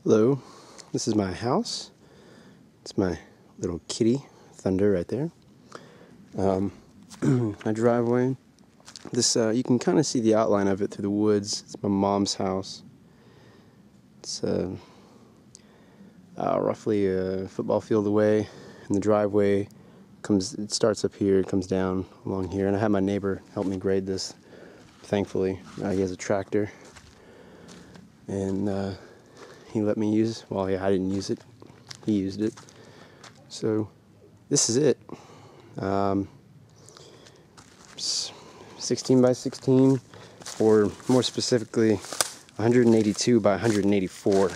Hello, this is my house. It's my little kitty, Thunder, right there. My driveway. This you can kind of see the outline of it through the woods. It's my mom's house. It's roughly a football field away, and the driveway it starts up here, it comes down along here, and I had my neighbor help me grade this. Thankfully, he has a tractor, and he let me use. Well, yeah, I didn't use it. He used it. So this is it. 16 by 16, or more specifically, 182 by 184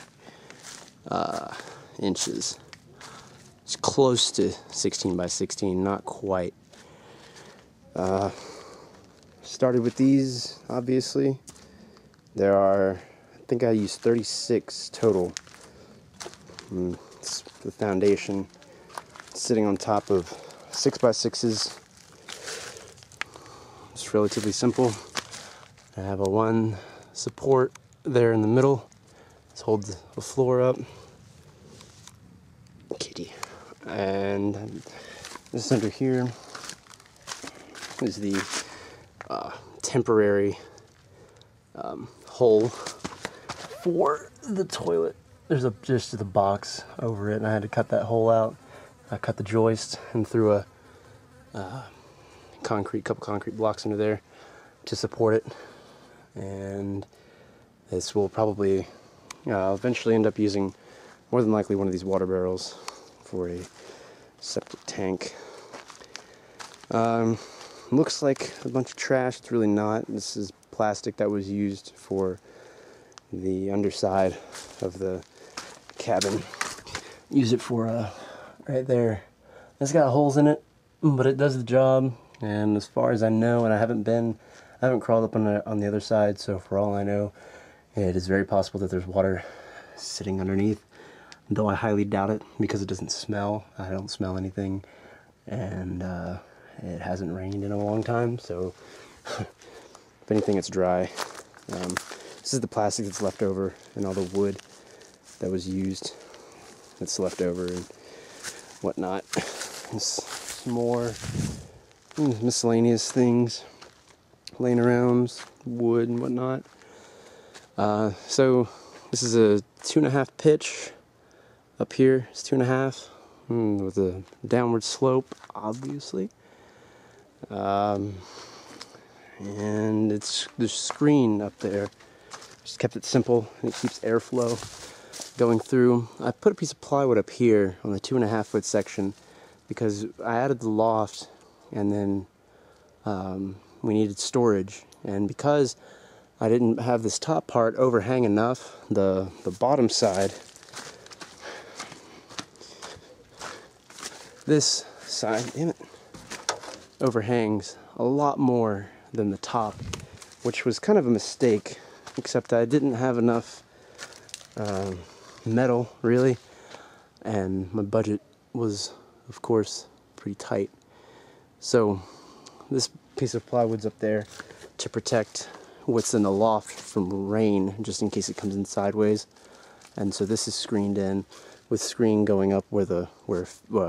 inches. It's close to 16 by 16, not quite. Started with these, obviously. There are, I think I used 36 total. It's the foundation. It's sitting on top of 6x6s. It's relatively simple. I have a one support there in the middle. This holds the floor up. Kitty. And this under here is the temporary hole for the toilet. There's just the box over it, and I had to cut that hole out. I cut the joist and threw a couple concrete blocks under there to support it. And this will probably eventually end up using, more than likely, one of these water barrels for a septic tank. Looks like a bunch of trash. It's really not. This is plastic that was used for the underside of the cabin. Use it for right there. It's got holes in it, but it does the job. And as far as I know, and I haven't crawled up on the other side, so for all I know, it is very possible that there's water sitting underneath, though I highly doubt it because it doesn't smell. I don't smell anything, and it hasn't rained in a long time, so if anything, it's dry. This is the plastic that's left over, and all the wood that was used that's left over and whatnot. There's some more miscellaneous things laying around, wood and whatnot. So this is a 2.5 pitch up here. It's 2.5 with a downward slope, obviously. And there's screen up there. Just kept it simple, and it keeps airflow going through. I put a piece of plywood up here on the 2.5 foot section because I added the loft, and then we needed storage. And because I didn't have this top part overhang enough, the bottom side, this side, damn it, overhangs a lot more than the top, which was kind of a mistake, except I didn't have enough metal, really, and my budget was, of course, pretty tight. So this piece of plywood's up there to protect what's in the loft from rain, just in case it comes in sideways. And so this is screened in with screen going up where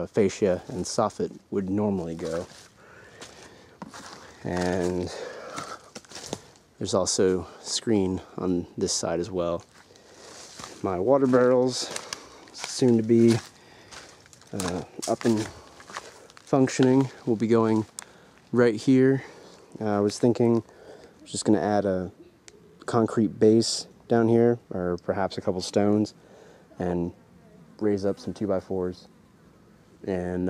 fascia and soffit would normally go. And there's also screen on this side as well. My water barrels, soon to be up and functioning, will be going right here. I was thinking I was just going to add a concrete base down here, or perhaps a couple stones, and raise up some 2x4s and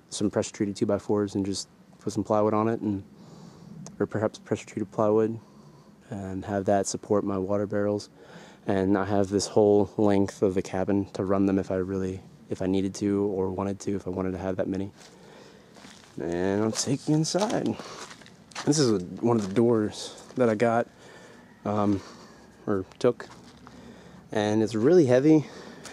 some pressure treated 2x4s, and just put some plywood on it, or perhaps pressure treated plywood, and have that support my water barrels. And I have this whole length of the cabin to run them if I needed to, or wanted to, if I wanted to have that many. And I'll take you inside. This is one of the doors that I got, or took, and it's really heavy.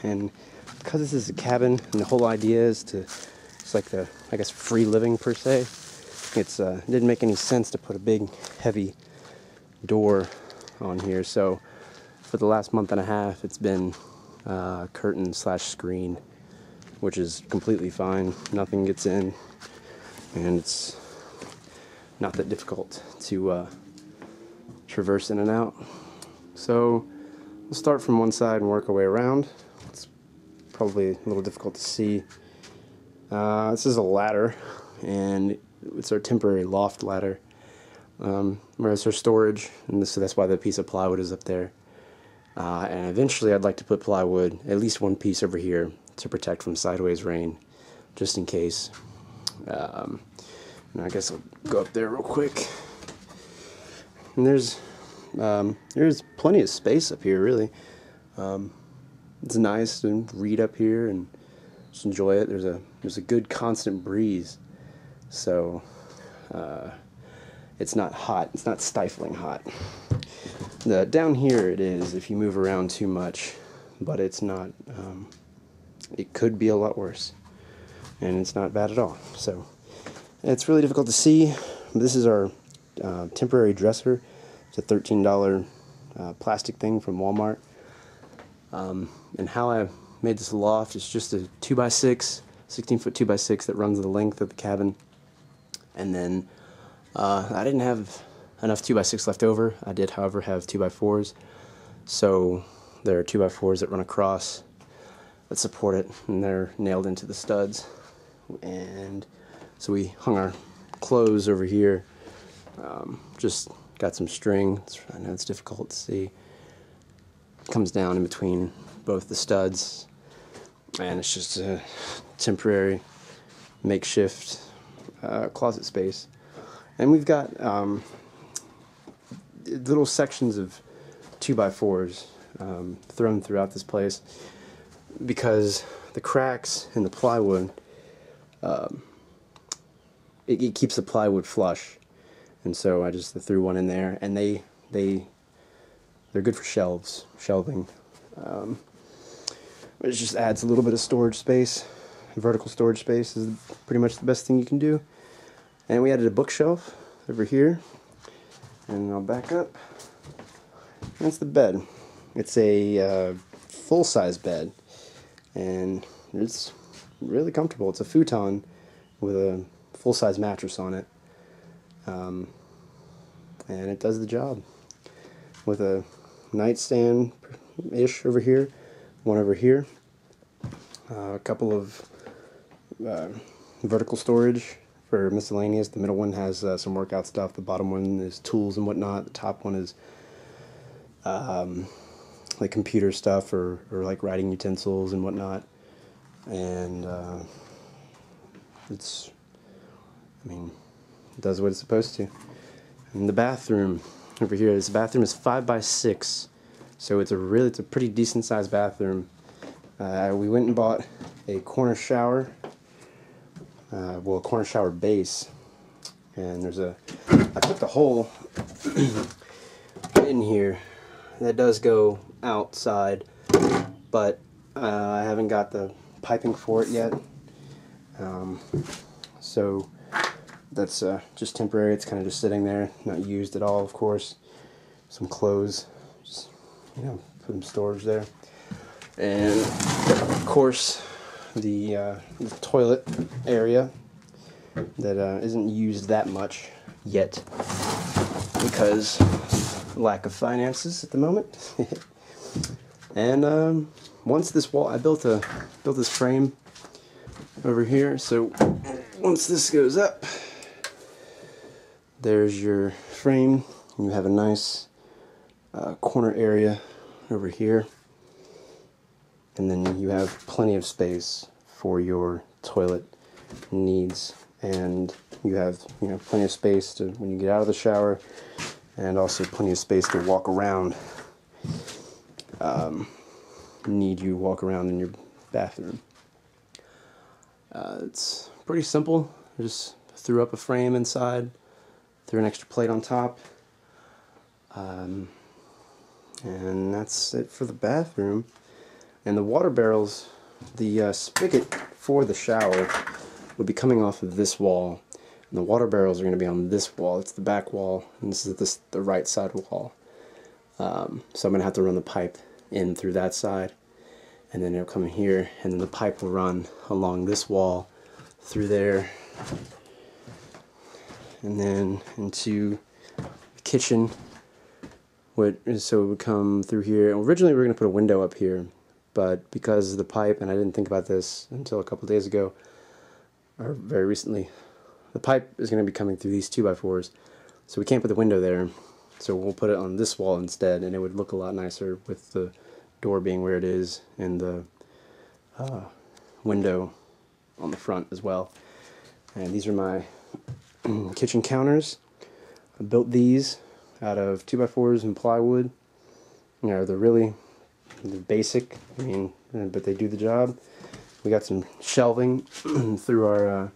And because this is a cabin, and the whole idea is it's like I guess, free living per se, it didn't make any sense to put a big, heavy door on here. So for the last month and a half, it's been curtain slash screen, which is completely fine. Nothing gets in, and it's not that difficult to traverse in and out. So we'll start from one side and work our way around. It's probably a little difficult to see. This is a ladder, and it's our temporary loft ladder. Whereas our storage, and so that's why the piece of plywood is up there. And eventually I'd like to put plywood, at least one piece over here, to protect from sideways rain, just in case. And I guess I'll go up there real quick. And there's plenty of space up here, really. It's nice to read up here and just enjoy it. There's a good constant breeze, so it's not hot. It's not stifling hot. Down here it is if you move around too much, but it's not. It could be a lot worse, and it's not bad at all. So it's really difficult to see. This is our temporary dresser. It's a $13 plastic thing from Walmart. And how I made this loft is just a 2x6, 16-foot 2x6 that runs the length of the cabin. And then I didn't have enough 2x6 left over. I did, however, have 2x4s. So there are 2x4s that run across that support it, and they're nailed into the studs. And so we hung our clothes over here. Just got some string. I know it's difficult to see. It comes down in between both the studs, and it's just a temporary makeshift closet space. And we've got little sections of 2x4s thrown throughout this place because the cracks in the plywood, it keeps the plywood flush. And so I just threw one in there, and they're good for shelving. It just adds a little bit of storage space. Vertical storage space is pretty much the best thing you can do. And we added a bookshelf over here, and I'll back up. That's the bed. It's a full-size bed, and it's really comfortable. It's a futon with a full-size mattress on it. And it does the job with a nightstand-ish over here, one over here, a couple of vertical storage for miscellaneous. The middle one has some workout stuff, the bottom one is tools and whatnot, the top one is like computer stuff or like writing utensils and whatnot. And it does what it's supposed to. And the bathroom over here, this bathroom is 5x6, so it's a pretty decent sized bathroom. We went and bought a corner shower, a corner shower base, and I put the hole in here that does go outside, but I haven't got the piping for it yet, so that's just temporary. It's kind of just sitting there, not used at all, of course. Some clothes, just, put some storage there. And, of course, the toilet area that isn't used that much yet because lack of finances at the moment. And once this wall, I built this frame over here, so once this goes up, there's your frame. You have a nice corner area over here, and then you have plenty of space for your toilet needs, and you have plenty of space to when you get out of the shower, and also plenty of space to walk around. You walk around in your bathroom. It's pretty simple. I just threw up a frame inside, threw an extra plate on top, and that's it for the bathroom. And the water barrels, the spigot for the shower would be coming off of this wall, and the water barrels are going to be on this wall. It's the back wall, and this is the right side wall. So I'm going to have to run the pipe in through that side, and then it'll come in here, and then the pipe will run along this wall through there, and then into the kitchen. So it would come through here. Originally we were going to put a window up here, but because of the pipe, and I didn't think about this until a couple days ago, or very recently, the pipe is going to be coming through these 2x4s, so we can't put the window there, so we'll put it on this wall instead, and it would look a lot nicer with the door being where it is and the window on the front as well. And these are my kitchen counters. I built these out of 2x4s and plywood. You know, they're basic, I mean, but they do the job. We got some shelving through our,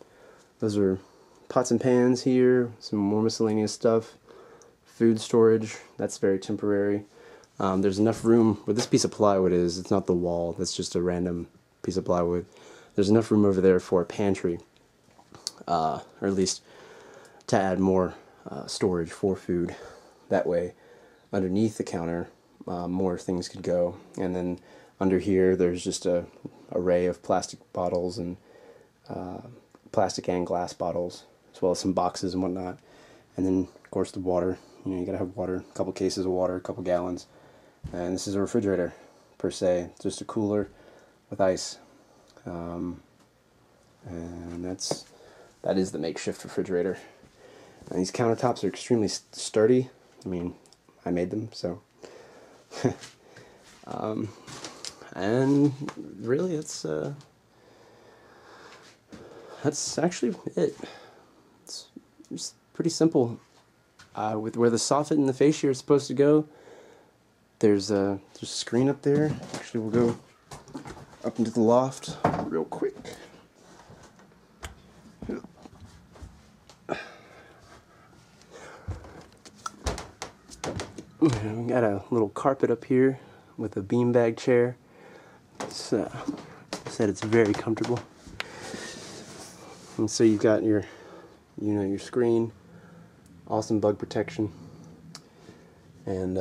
those are pots and pans here, some more miscellaneous stuff, food storage, that's very temporary. There's enough room where this piece of plywood is, it's not the wall, that's just a random piece of plywood. There's enough room over there for a pantry, or at least to add more storage for food. That way, underneath the counter, more things could go. And then under here, there's just a array of plastic bottles and plastic and glass bottles, as well as some boxes and whatnot. And then, of course, the water. You know, you gotta have water, a couple cases of water, a couple gallons. And this is a refrigerator, per se. It's just a cooler with ice. And that is the makeshift refrigerator. And these countertops are extremely sturdy. I mean, I made them, so. And really, that's actually it. It's just pretty simple. With where the soffit and the fascia are supposed to go, there's a screen up there. Actually, we'll go up into the loft real quick. We got a little carpet up here with a beanbag chair. It's, I said it's very comfortable. And so you've got your, your screen, awesome bug protection, and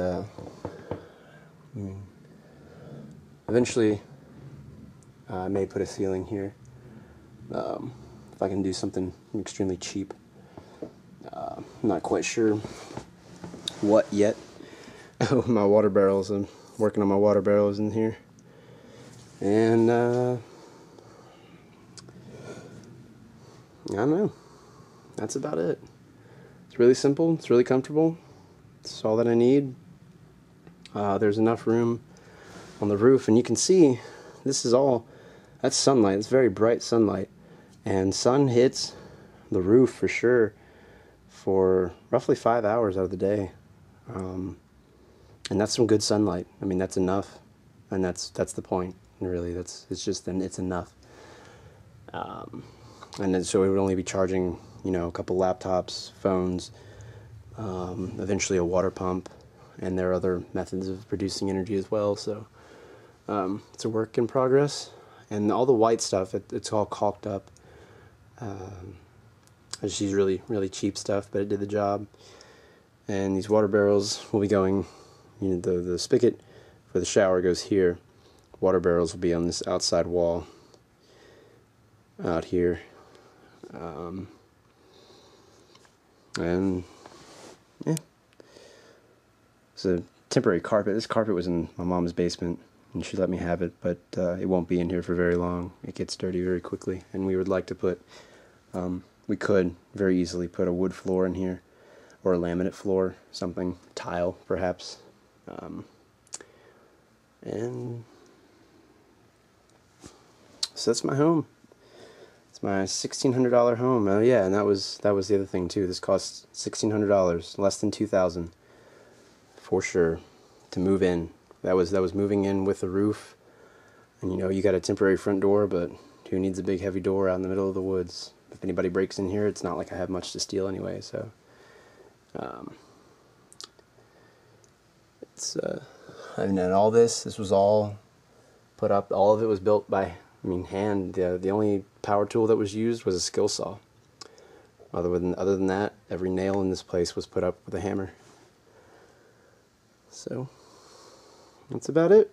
eventually I may put a ceiling here if I can do something extremely cheap. I'm not quite sure what yet. My water barrels, I'm working on my water barrels in here, and I don't know, that's about it. It's really simple, it's really comfortable, it's all that I need. There's enough room on the roof, and you can see this is all, that's sunlight, it's very bright sunlight, and sun hits the roof for sure for roughly 5 hours out of the day. And that's some good sunlight. I mean, that's enough, and that's the point. Really, it's enough. And then, so we would only be charging, a couple laptops, phones, eventually a water pump, and there are other methods of producing energy as well. So it's a work in progress, and all the white stuff, it's all caulked up. I just use really cheap stuff, but it did the job. And these water barrels will be going. The spigot for the shower goes here. Water barrels will be on this outside wall out here. And yeah, it's a temporary carpet. This carpet was in my mom's basement, and she let me have it, but it won't be in here for very long. It gets dirty very quickly, and we would like to put, we could very easily put a wood floor in here, or a laminate floor, something, tile perhaps. And so that's my home. It's my $1,600 home. Oh yeah, and that was the other thing too. This cost $1,600, less than $2,000 for sure to move in. That was moving in with a roof, and you got a temporary front door, but who needs a big heavy door out in the middle of the woods? If anybody breaks in here, it's not like I have much to steal anyway. So it's and then all this was all put up. All of it was built by, hand. The only power tool that was used was a skill saw. Other than that, every nail in this place was put up with a hammer. So that's about it.